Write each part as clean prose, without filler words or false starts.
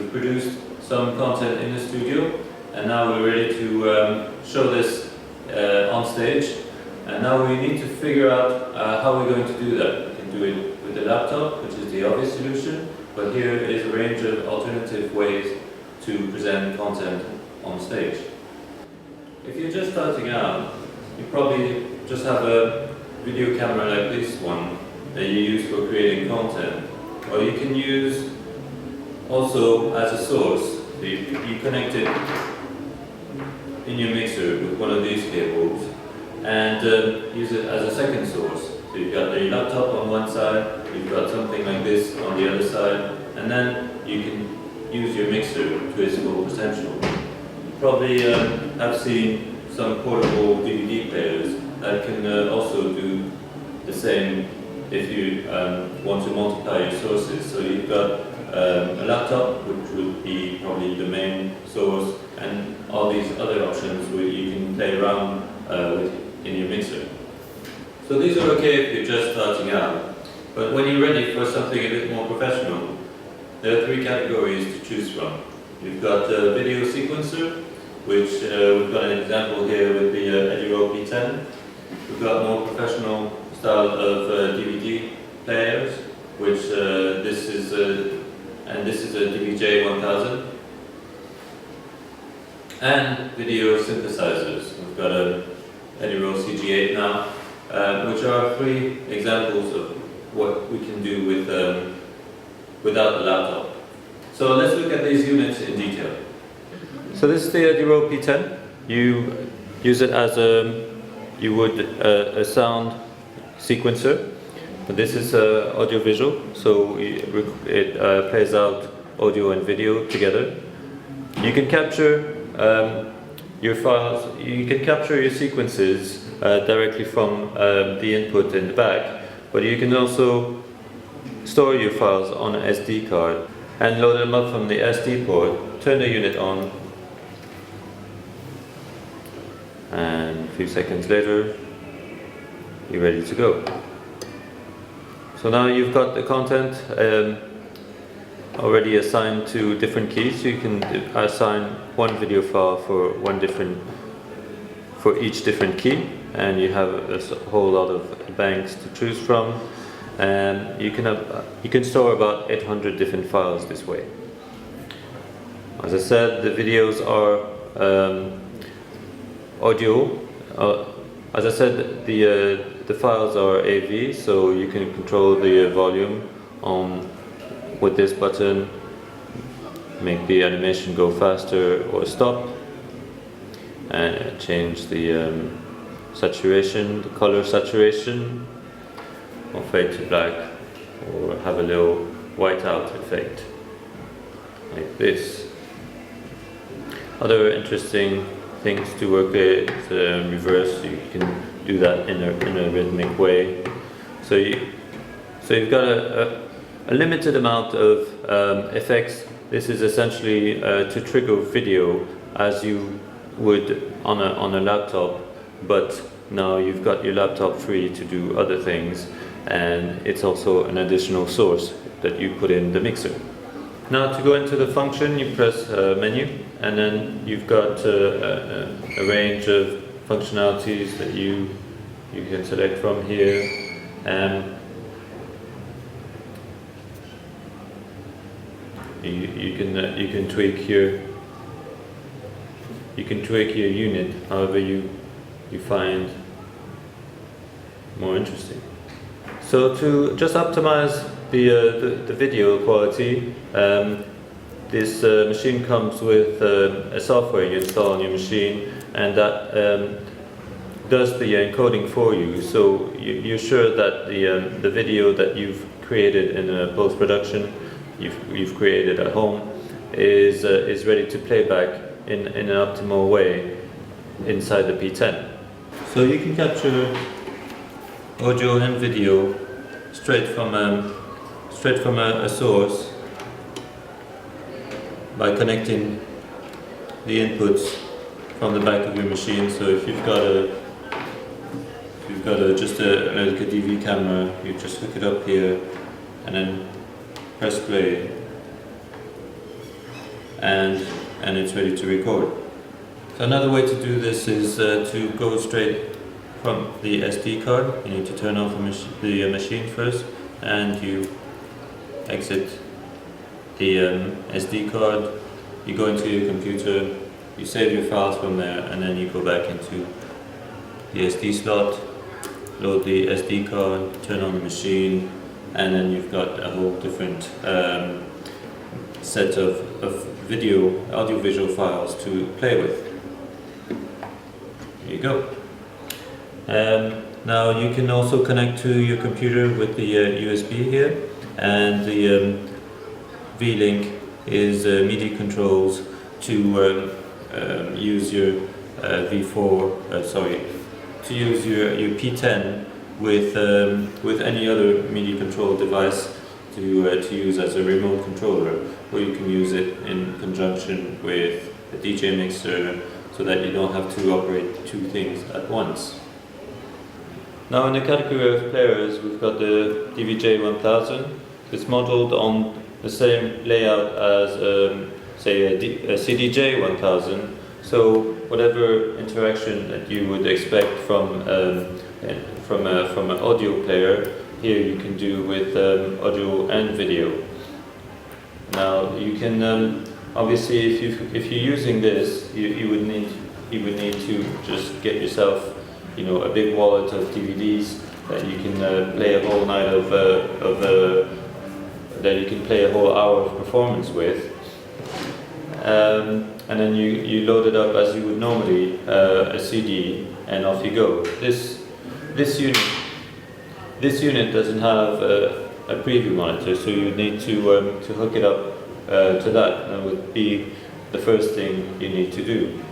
we've produced some content in the studio, and now we're ready to show this on stage. And now we need to figure out how we're going to do that. We can do it with the laptop, which is the obvious solution, but here is a range of alternative ways to present content on stage. If you're just starting out, you probably just have a video camera like this one that you use for creating content, or you can use also as a source. So you connect it in your mixer with one of these cables and use it as a second source. So you've got your laptop on one side, you've got something like this on the other side, and then you can use your mixer to its full potential. You probably have seen some portable DVD players that can also do the same if you want to multiply your sources. So you've got a laptop, which would be probably the main source, and all these other options where you can play around with in your mixer. So these are okay if you're just starting out, but when you're ready for something a bit more professional, there are three categories to choose from. You've got the video sequencer, which we've got an example here with the Edirol P-10. We've got more professional style of DVD players, which this is a DVJ-1000, and video synthesizers. We've got a Edirol CG-8 now, which are three examples of what we can do with without the laptop. So let's look at these units in detail. So this is the Edirol P-10. You use it as you would a sound sequencer. This is audiovisual, so it plays out audio and video together. You can capture your files, you can capture your sequences directly from the input in the back, but you can also store your files on an SD card and load them up from the SD port, turn the unit on, and a few seconds later, you're ready to go. So now you've got the content already assigned to different keys. You can assign one video file for each different key, and you have a whole lot of banks to choose from. And you can store about 800 different files this way. As I said, the videos are audio. As I said, the files are AV, so you can control the volume with this button, make the animation go faster or stop, and change the saturation, the color saturation, or fade to black, or have a little whiteout effect, like this. Other interesting things to work with is reverse. You can do that in a rhythmic way. So you've got a limited amount of effects. This is essentially to trigger video as you would on a laptop, but now you've got your laptop free to do other things, and it's also an additional source that you put in the mixer. Now to go into the function, you press menu, and then you've got a range of functionalities that you can select from here. You can tweak your unit however you find more interesting. So to just optimize the video quality, this machine comes with a software you install on your machine, and that does the encoding for you. So you're sure that the video that you've created in post-production, you've created at home, is ready to play back in an optimal way inside the P-10. So you can capture audio and video straight from a source by connecting the inputs from the back of your machine. So if you've got just like a DV camera, you just hook it up here and then press play. and it's ready to record. So another way to do this is to go straight from the SD card. You need to turn off the machine first, and you exit the SD card. You go into your computer, you save your files from there, and then you go back into the SD slot, load the SD card, turn on the machine, and then you've got a whole different set of audiovisual files to play with. There you go. Now you can also connect to your computer with the USB here, and the V-Link is MIDI controls to use your to use your P-10 with any other MIDI control device to use as a remote controller, or you can use it in conjunction with a DJ mixer so that you don't have to operate two things at once. Now in the category of players, we've got the DVJ-1000. It's modeled on the same layout as say a CDJ-1000. So whatever interaction that you would expect from an audio player, here you can do with audio and video. Now you can obviously, if you're using this, you would need to just get yourself, a big wallet of DVDs that you can play a whole night that you can play a whole hour of performance with. And then you load it up as you would normally a CD, and off you go. This unit doesn't have a preview monitor, so you need to hook it up to that. That would be the first thing you need to do.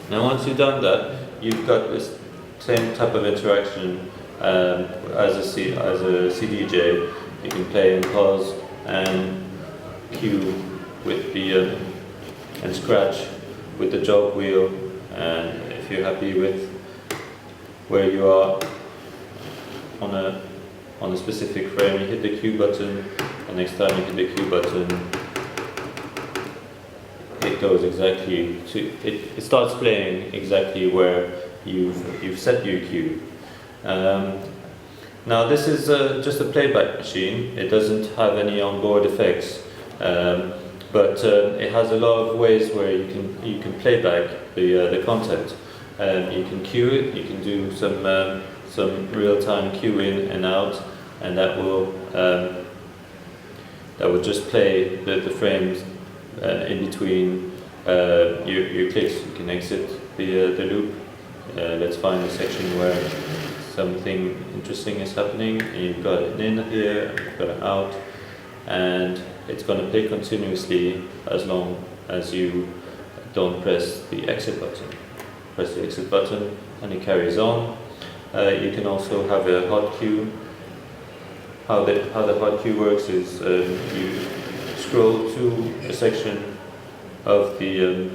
Now once you've done that, you've got this same type of interaction as a CDJ. You can play and pause and cue with the and scratch with the jog wheel, and if you're happy with where you are on a specific frame, you hit the cue button, and next time you hit the cue button, it goes exactly to it starts playing exactly where you've set your cue. Now this is just a playback machine. It doesn't have any onboard effects, but it has a lot of ways where you can play back the content. You can cue it. You can do some real-time cue in and out, and that will just play the frames in between your clicks. You can exit the loop. Let's find a section where something interesting is happening, and you've got an in here, and you've got an out, and it's going to play continuously as long as you don't press the exit button. Press the exit button and it carries on. You can also have a hot cue. How the hot cue works is you scroll to a section of the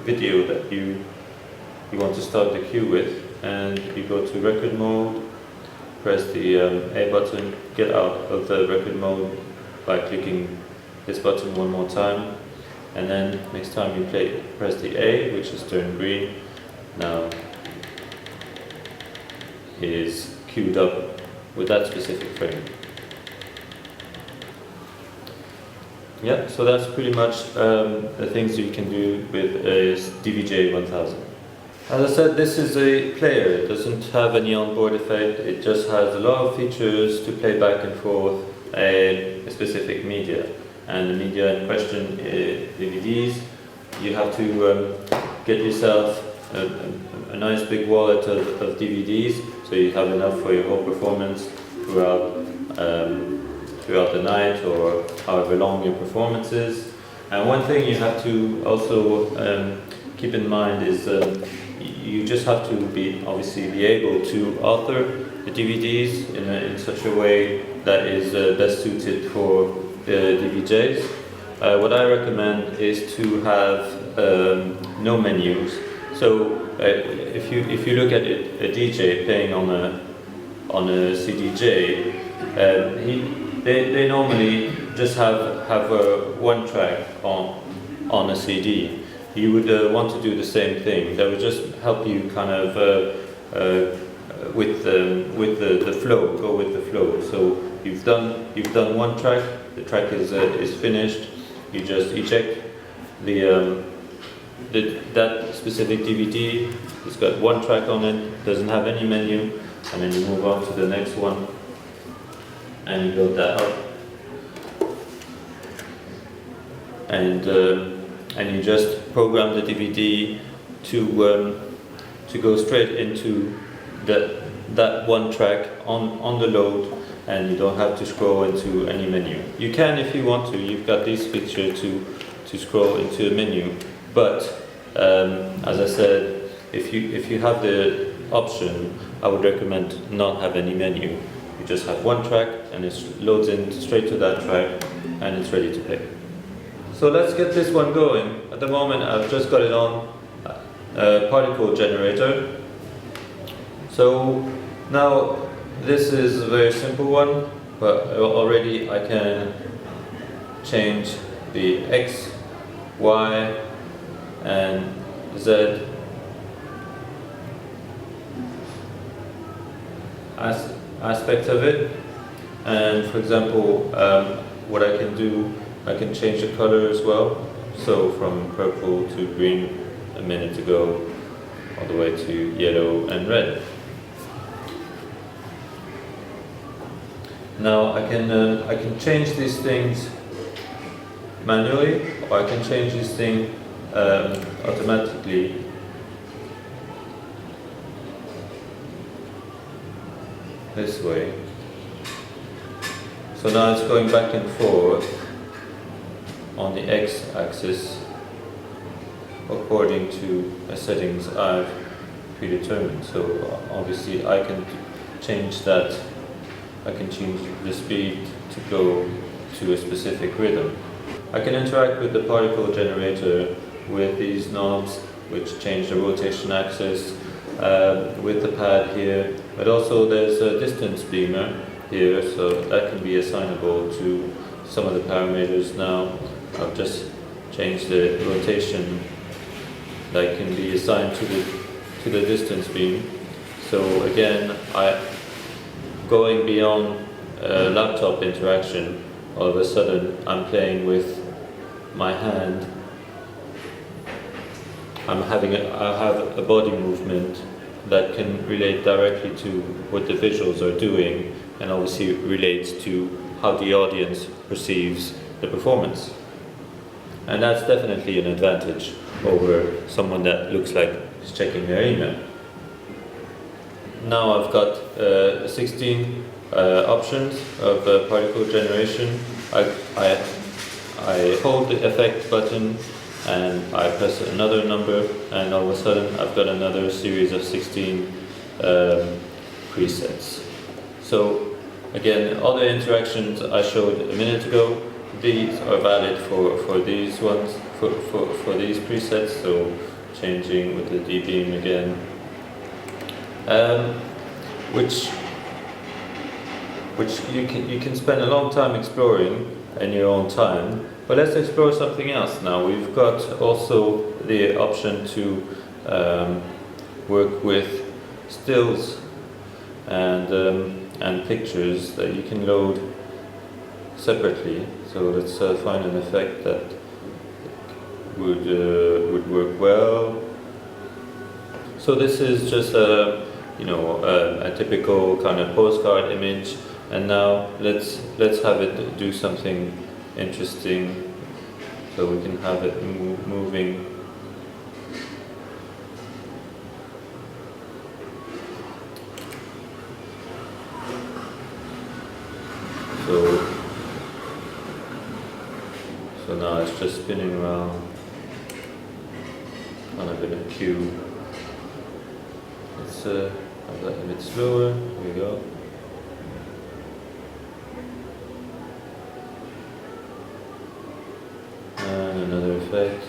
video that you want to start the cue with, and you go to record mode, press the A button, get out of the record mode by clicking this button one more time, and then next time you press the A, which is turned green, now is queued up with that specific frame. Yeah, so that's pretty much the things you can do with a DVJ-1000. As I said, this is a player. It doesn't have any onboard effect. It just has a lot of features to play back and forth a specific media. And the media in question is DVDs. You have to get yourself a nice big wallet of DVDs, so you have enough for your whole performance throughout the night or however long your performance is. And one thing you have to also keep in mind is you just have to be able to author the DVDs in such a way that is best suited for the DVJs. What I recommend is to have no menus. So if you look at a DJ playing on a CDJ, they normally just have one track on on a CD, you would want to do the same thing. That would just help you kind of with the flow, go with the flow. So you've done one track, the track is finished. You just eject that specific DVD. It's got one track on it, doesn't have any menu, and then you move on to the next one, and you build that up, and you just program the DVD to go straight into that one track on the load, and you don't have to scroll into any menu. You can if you want to. You've got this feature to scroll into a menu, but as I said, if you have the option, I would recommend not have any menu. You just have one track, and it loads in straight to that track, and it's ready to play. So let's get this one going. At the moment, I've just got it on particle generator. So now this is a very simple one, but already I can change the X, Y, and Z aspect of it. And for example, what I can do, I can change the color as well. So from purple to green a minute ago, all the way to yellow and red. Now I can change these things manually, or I can change this thing automatically. This way. So now it's going back and forth on the X-axis according to the settings I've predetermined. So obviously I can change that. I can change the speed to go to a specific rhythm. I can interact with the particle generator with these knobs, which change the rotation axis, with the pad here, but also there's a distance beamer here, so that can be assignable to some of the parameters. Now I've just changed the rotation that can be assigned to the distance beam. So again, going beyond laptop interaction, all of a sudden I'm playing with my hand. I have a body movement that can relate directly to what the visuals are doing, and obviously relates to how the audience perceives the performance. And that's definitely an advantage over someone that looks like he's checking their email. Now I've got 16 options of particle generation. I hold the effect button and I press another number, and all of a sudden I've got another series of 16 presets. So again, all the interactions I showed a minute ago, these are valid for these ones, for these presets. So changing with the D-beam again, which you can spend a long time exploring in your own time. But let's explore something else now. We've got also the option to work with stills and pictures that you can load separately. So let's find an effect that would work well. So this is just a typical kind of postcard image, and now let's have it do something interesting, so we can have it moving. So now it's just spinning around on a bit of cube. Let's have that a bit slower. Here we go. And another effect.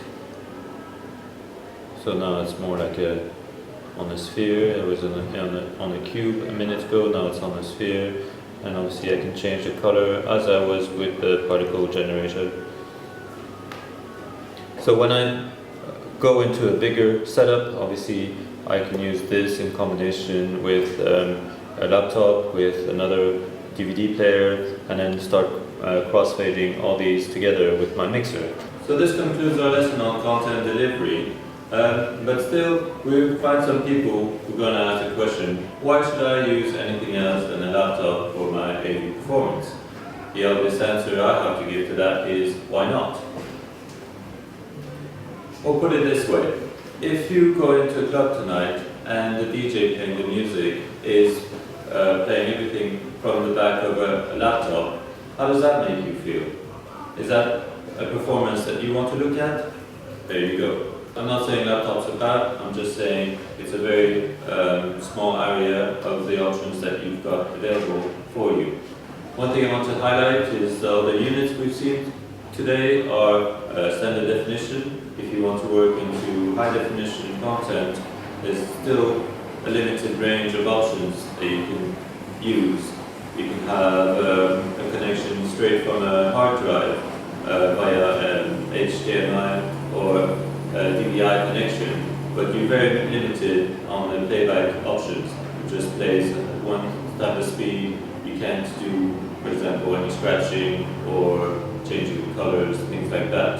So now it's more like on a sphere. It was on a cube a minute ago. Now it's on a sphere, and obviously I can change the color as I was with the particle generator. So when I go into a bigger setup, obviously I can use this in combination with a laptop, with another DVD player, and then start crossfading all these together with my mixer. So this concludes our lesson on content delivery. But still, we find some people who are going to ask the question, why should I use anything else than a laptop for my AV performance? The obvious answer I have to give to that is, why not? Or put it this way, if you go into a club tonight and the DJ playing the music is playing everything from the back of a laptop, how does that make you feel? Is that a performance that you want to look at? There you go. I'm not saying laptops are bad, I'm just saying it's a very small area of the options that you've got available for you. One thing I want to highlight is the units we've seen today are standard definition. If you want to work into high definition content, there's still a limited range of options that you can use. You can have a connection straight from a hard drive via HDMI or DVI connection, but you're very limited on the playback options. It just plays at one type of speed. You can't do, for example, any scratching or changing the colors, things like that.